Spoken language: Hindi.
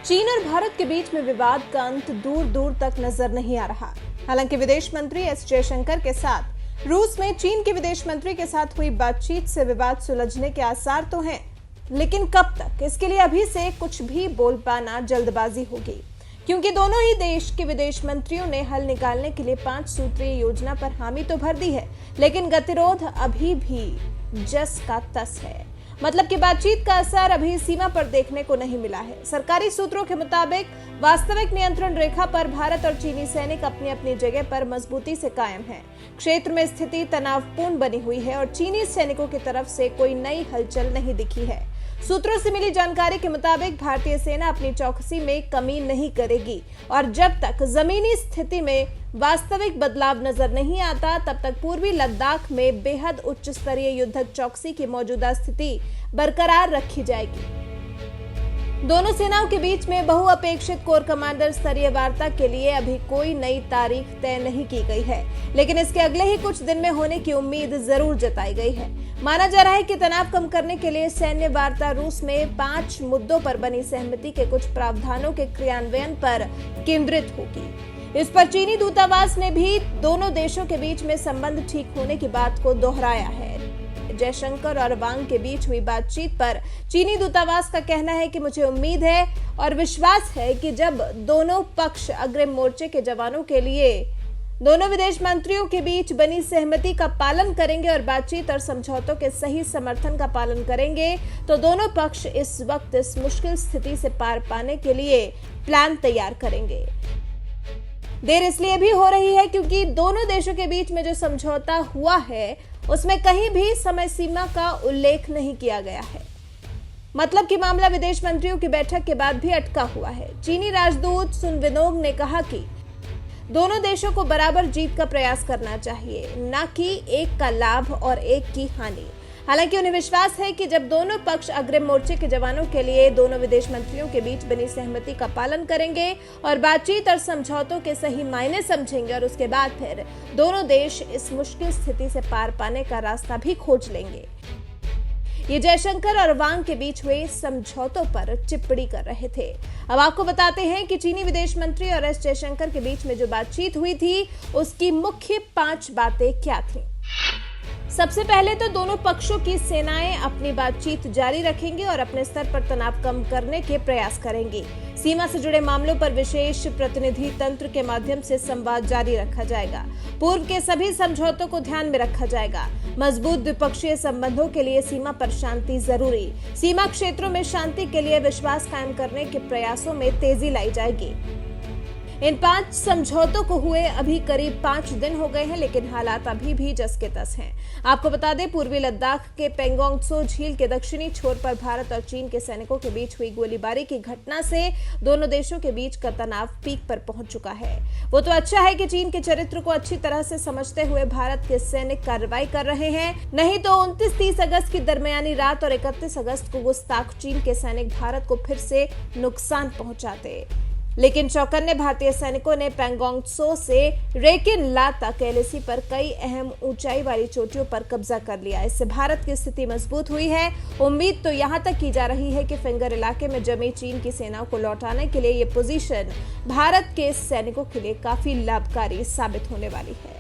चीन और भारत के बीच में विवाद का अंत दूर दूर तक नजर नहीं आ रहा। हालांकि विदेश मंत्री एस जयशंकर के साथ रूस में चीन के विदेश मंत्री के साथ हुई बातचीत से विवाद सुलझने के आसार तो हैं, लेकिन कब तक, इसके लिए अभी से कुछ भी बोल पाना जल्दबाजी होगी, क्योंकि दोनों ही देश के विदेश मंत्रियों ने हल निकालने के लिए 5 सूत्रीय योजना पर हामी तो भर दी है, लेकिन गतिरोध अभी भी जस का तस है। मतलब कि बातचीत का असर अभी सीमा पर देखने को नहीं मिला है। सरकारी सूत्रों के मुताबिक वास्तविक नियंत्रण रेखा पर भारत और चीनी सैनिक अपनी अपनी जगह पर मजबूती से कायम हैं। क्षेत्र में स्थिति तनावपूर्ण बनी हुई है और चीनी सैनिकों की तरफ से कोई नई हलचल नहीं दिखी है। सूत्रों से मिली जानकारी के मुताबिक भारतीय सेना अपनी चौकसी में कमी नहीं करेगी और जब तक जमीनी स्थिति में वास्तविक बदलाव नजर नहीं आता, तब तक पूर्वी लद्दाख में बेहद उच्च स्तरीय युद्धक चौकसी की मौजूदा स्थिति बरकरार रखी जाएगी। दोनों सेनाओं के बीच में बहुअपेक्षित कोर कमांडर स्तरीय वार्ता के लिए अभी कोई नई तारीख तय नहीं की गई है, लेकिन इसके अगले ही कुछ दिन में होने की उम्मीद जरूर जताई गई है। माना जा रहा है कि तनाव कम करने के लिए सैन्य वार्ता रूस में 5 मुद्दों पर बनी सहमति के कुछ प्रावधानों के क्रियान्वयन पर केंद्रित होगी। इस पर चीनी दूतावास ने भी दोनों देशों के बीच में संबंध ठीक होने की बात को दोहराया है। जयशंकर और वांग के बीच हुई बातचीत पर चीनी दूतावास का कहना है कि मुझे उम्मीद है और विश्वास है कि जब दोनों पक्ष अग्रिम मोर्चे के जवानों के लिए दोनों विदेश मंत्रियों के बीच बनी सहमति का पालन करेंगे और बातचीत और समझौतों के सही समर्थन का पालन करेंगे, तो दोनों पक्ष इस वक्त इस मुश्किल स्थिति से पार पाने के लिए प्लान तैयार करेंगे। देर इसलिए भी हो रही है क्योंकि दोनों देशों के बीच में जो समझौता हुआ है उसमें कहीं भी समय सीमा का उल्लेख नहीं किया गया है। मतलब कि मामला विदेश मंत्रियों की बैठक के बाद भी अटका हुआ है। चीनी राजदूत सुन विनोंग ने कहा कि दोनों देशों को बराबर जीत का प्रयास करना चाहिए, न कि एक का लाभ और एक की हानि। हालांकि उन्हें विश्वास है कि जब दोनों पक्ष अग्रिम मोर्चे के जवानों के लिए दोनों विदेश मंत्रियों के बीच बनी सहमति का पालन करेंगे और बातचीत और समझौतों के सही मायने समझेंगे और उसके बाद फिर दोनों देश इस मुश्किल स्थिति से पार पाने का रास्ता भी खोज लेंगे। ये जयशंकर और वांग के बीच हुए समझौतों पर टिप्पणी कर रहे थे। अब आपको बताते हैं कि चीनी विदेश मंत्री और एस जयशंकर के बीच में जो बातचीत हुई थी उसकी मुख्य 5 बातें क्या थी। सबसे पहले तो दोनों पक्षों की सेनाएं अपनी बातचीत जारी रखेंगी और अपने स्तर पर तनाव कम करने के प्रयास करेंगी। सीमा से जुड़े मामलों पर विशेष प्रतिनिधि तंत्र के माध्यम से संवाद जारी रखा जाएगा। पूर्व के सभी समझौतों को ध्यान में रखा जाएगा। मजबूत द्विपक्षीय संबंधों के लिए सीमा पर शांति जरूरी। सीमा क्षेत्रों में शांति के लिए विश्वास कायम करने के प्रयासों में तेजी लाई जाएगी। इन 5 समझौतों को हुए अभी करीब 5 दिन हो गए हैं, लेकिन हालात अभी भी जस के तस हैं। आपको बता दें, पूर्वी लद्दाख के पेंगोंग त्सो झील के दक्षिणी छोर पर भारत और चीन के सैनिकों के बीच हुई गोलीबारी की घटना से दोनों देशों के बीच का तनाव पीक पर पहुंच चुका है। वो तो अच्छा है कि चीन के चरित्र को अच्छी तरह से समझते हुए भारत के सैनिक कार्रवाई कर रहे हैं, नहीं तो 29-30 अगस्त की दरमियानी रात और 31 अगस्त को गुस्ताख चीन के सैनिक भारत को फिर से नुकसान पहुंचाते। लेकिन चौकन्ने भारतीय सैनिकों ने पेंगोंग त्सो से रेकिन ला तक एलएसी पर कई अहम ऊंचाई वाली चोटियों पर कब्जा कर लिया। इससे भारत की स्थिति मजबूत हुई है। उम्मीद तो यहां तक की जा रही है कि फिंगर इलाके में जमी चीन की सेनाओं को लौटाने के लिए ये पोजीशन भारत के सैनिकों के लिए काफी लाभकारी साबित होने वाली है।